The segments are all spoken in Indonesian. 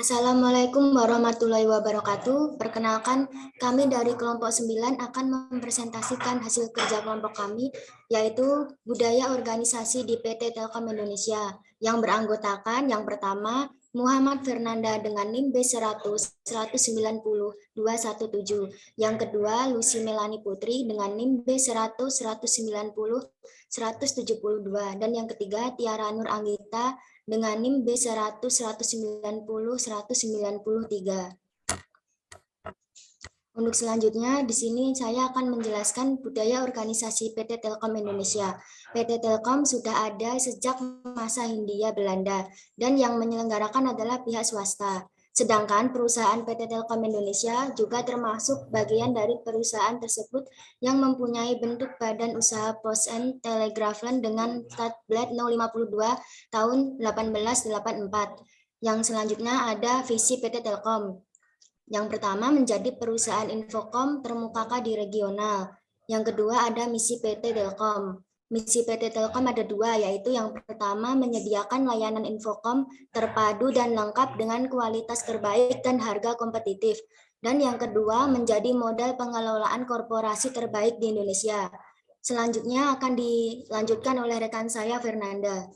Assalamualaikum warahmatullahi wabarakatuh. Perkenalkan, kami dari kelompok 9 akan mempresentasikan hasil kerja kelompok kami, yaitu budaya organisasi di PT Telkom Indonesia, yang beranggotakan yang pertama, Muhammad Fernanda dengan NIM B100 190 217. Yang kedua, Lucy Melani Putri dengan NIM B100 190 172. Dan yang ketiga, Tiara Nur Anggita dengan NIM B100 190 193. Untuk selanjutnya, di sini saya akan menjelaskan budaya organisasi PT Telkom Indonesia. PT Telkom sudah ada sejak masa Hindia Belanda, dan yang menyelenggarakan adalah pihak swasta. Sedangkan perusahaan PT Telkom Indonesia juga termasuk bagian dari perusahaan tersebut yang mempunyai bentuk badan usaha Pos and Telegraph dengan Stat Blad 052 tahun 1884. Yang selanjutnya ada visi PT Telkom. Yang pertama menjadi perusahaan infokom termukaka di regional. Yang kedua ada misi PT Telkom. Misi PT Telkom ada dua, yaitu yang pertama menyediakan layanan infokom terpadu dan lengkap dengan kualitas terbaik dan harga kompetitif. Dan yang kedua menjadi modal pengelolaan korporasi terbaik di Indonesia. Selanjutnya akan dilanjutkan oleh rekan saya, Fernanda.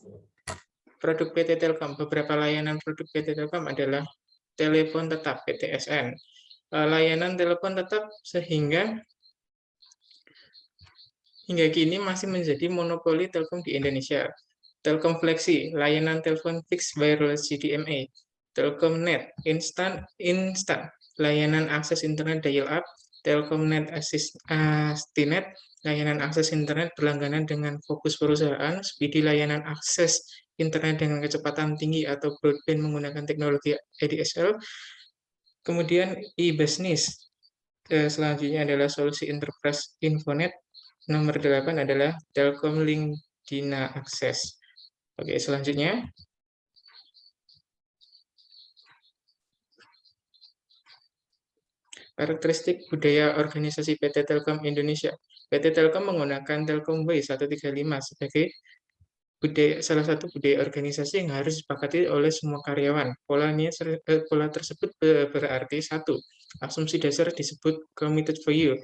Produk PT Telkom, beberapa layanan produk PT Telkom adalah telepon tetap PTSN. Layanan telepon tetap hingga kini masih menjadi monopoli Telkom di Indonesia. Telkom Flexi, layanan telepon fixed wireless CDMA. Telkom Net, instan, layanan akses internet dial-up. Telkom Net Astinet, layanan akses internet berlangganan dengan fokus perusahaan. Speedy, layanan akses internet dengan kecepatan tinggi atau broadband menggunakan teknologi ADSL. Kemudian e-business. Selanjutnya adalah solusi enterprise Infonet. Nomor 8 adalah Telkom Link Dina Access. Oke, selanjutnya. Karakteristik budaya organisasi PT Telkom Indonesia. PT Telkom menggunakan Telkom Way 135 sebagai salah satu budaya organisasi yang harus disepakati oleh semua karyawan. Pola tersebut berarti 1. Asumsi dasar disebut committed value.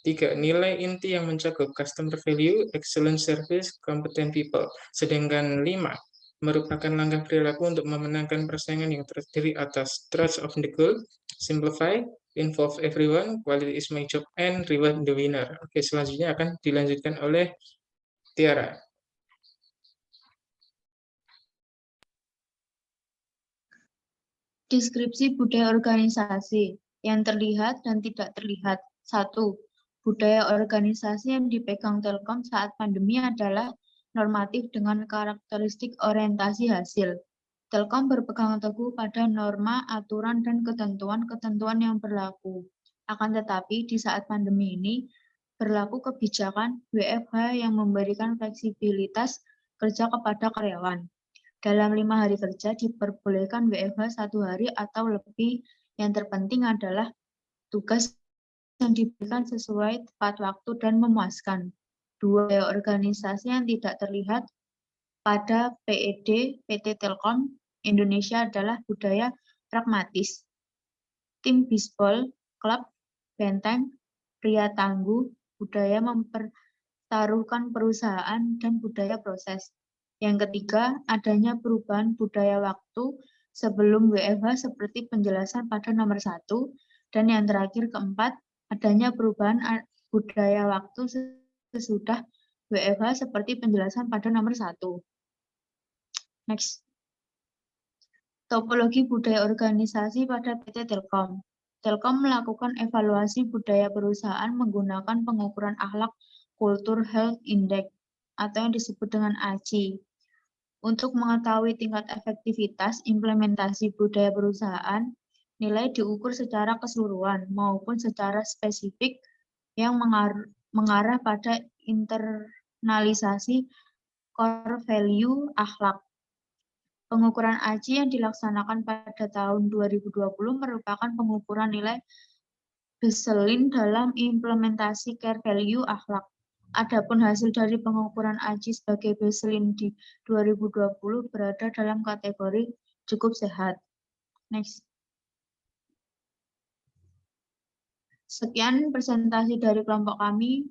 3. Nilai inti yang mencakup customer value, excellent service, competent people. Sedangkan 5. Merupakan langkah perilaku untuk memenangkan persaingan yang terdiri atas trust of the goal, simplify, involve everyone, quality is my job, and reward the winner. Oke, selanjutnya akan dilanjutkan oleh Tiara. Deskripsi budaya organisasi yang terlihat dan tidak terlihat. 1. Budaya organisasi yang dipegang Telkom saat pandemi adalah normatif dengan karakteristik orientasi hasil. Telkom berpegang teguh pada norma, aturan, dan ketentuan-ketentuan yang berlaku. Akan tetapi, di saat pandemi ini, berlaku kebijakan WFH yang memberikan fleksibilitas kerja kepada karyawan. Dalam 5 hari kerja diperbolehkan WFH 1 hari atau lebih. Yang terpenting adalah tugas yang diberikan sesuai tepat waktu dan memuaskan. 2. Organisasi yang tidak terlihat pada PED PT Telkom Indonesia adalah budaya pragmatis. Tim bisbol, klub, benteng, pria tangguh, budaya mempertaruhkan perusahaan, dan budaya proses. Yang ketiga, adanya perubahan budaya waktu sebelum WFH seperti penjelasan pada nomor 1. Dan yang terakhir, keempat, adanya perubahan budaya waktu sesudah WFH seperti penjelasan pada nomor 1. Next. Topologi budaya organisasi pada PT Telkom. Telkom melakukan evaluasi budaya perusahaan menggunakan pengukuran akhlak Culture Health Index atau yang disebut dengan ACI. Untuk mengetahui tingkat efektivitas implementasi budaya perusahaan, nilai diukur secara keseluruhan maupun secara spesifik yang mengarah pada internalisasi core value akhlak. Pengukuran ACI yang dilaksanakan pada tahun 2020 merupakan pengukuran nilai baseline dalam implementasi core value akhlak. Adapun hasil dari pengukuran ACI sebagai baseline di 2020 berada dalam kategori cukup sehat. Next. Sekian presentasi dari kelompok kami.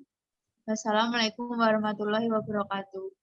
Wassalamualaikum warahmatullahi wabarakatuh.